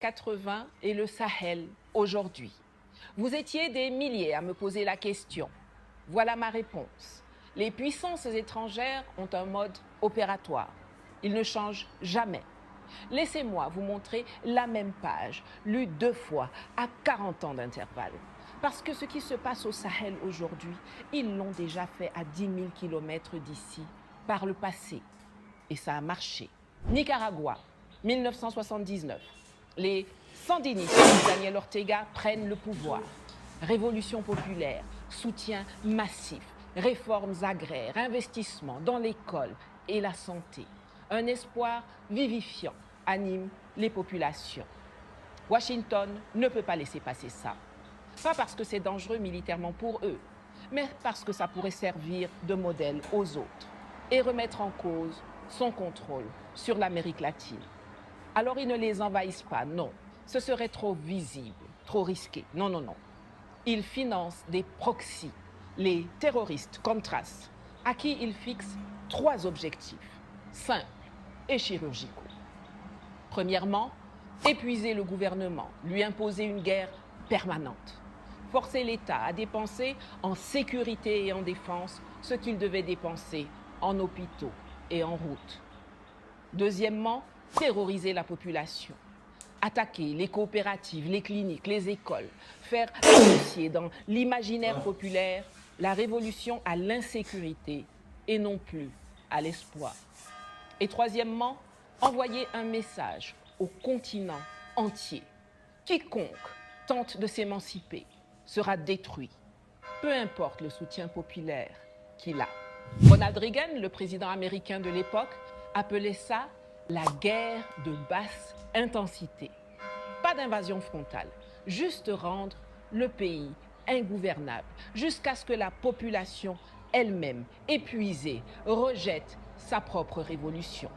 80 et le Sahel aujourd'hui. Vous étiez des milliers à me poser la question. Voilà ma réponse. Les puissances étrangères ont un mode opératoire. Il ne change jamais. Laissez-moi vous montrer la même page, lue 2 fois, à 40 ans d'intervalle. Parce que ce qui se passe au Sahel aujourd'hui, ils l'ont déjà fait à 10 000 kilomètres d'ici, par le passé. Et ça a marché. Nicaragua, 1979. Les sandinistes de Daniel Ortega prennent le pouvoir. Révolution populaire, soutien massif, réformes agraires, investissements dans l'école et la santé. Un espoir vivifiant anime les populations. Washington ne peut pas laisser passer ça. Pas parce que c'est dangereux militairement pour eux, mais parce que ça pourrait servir de modèle aux autres et remettre en cause son contrôle sur l'Amérique latine. Alors ils ne les envahissent pas, non. Ce serait trop visible, trop risqué. Non, non, non. Ils financent des proxys, les terroristes Contras, à qui ils fixent 3 objectifs, simples et chirurgicaux. Premièrement, épuiser le gouvernement, lui imposer une guerre permanente. Forcer l'État à dépenser en sécurité et en défense ce qu'il devait dépenser en hôpitaux et en routes. Deuxièmement, terroriser la population. Attaquer les coopératives, les cliniques, les écoles. Faire associer dans l'imaginaire populaire la révolution à l'insécurité et non plus à l'espoir. Et troisièmement, envoyer un message au continent entier. Quiconque tente de s'émanciper sera détruit, peu importe le soutien populaire qu'il a. Ronald Reagan, le président américain de l'époque, appelait ça la guerre de basse intensité. Pas d'invasion frontale, juste rendre le pays ingouvernable, jusqu'à ce que la population elle-même, épuisée, rejette sa propre révolution.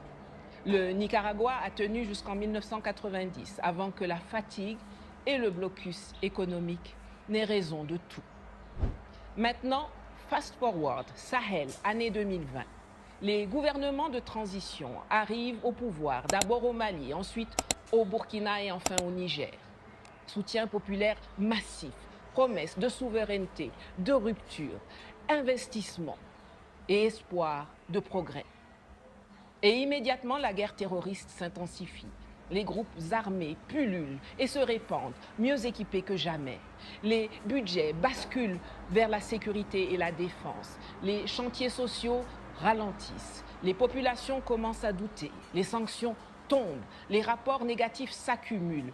Le Nicaragua a tenu jusqu'en 1990, avant que la fatigue et le blocus économique n'aient raison de tout. Maintenant, fast forward, Sahel, année 2020. Les gouvernements de transition arrivent au pouvoir, d'abord au Mali, ensuite au Burkina et enfin au Niger. Soutien populaire massif, promesses de souveraineté, de rupture, investissement et espoir de progrès. Et immédiatement, la guerre terroriste s'intensifie. Les groupes armés pullulent et se répandent, mieux équipés que jamais. Les budgets basculent vers la sécurité et la défense. Les chantiers sociaux ralentissent. Les populations commencent à douter. Les sanctions tombent. Les rapports négatifs s'accumulent.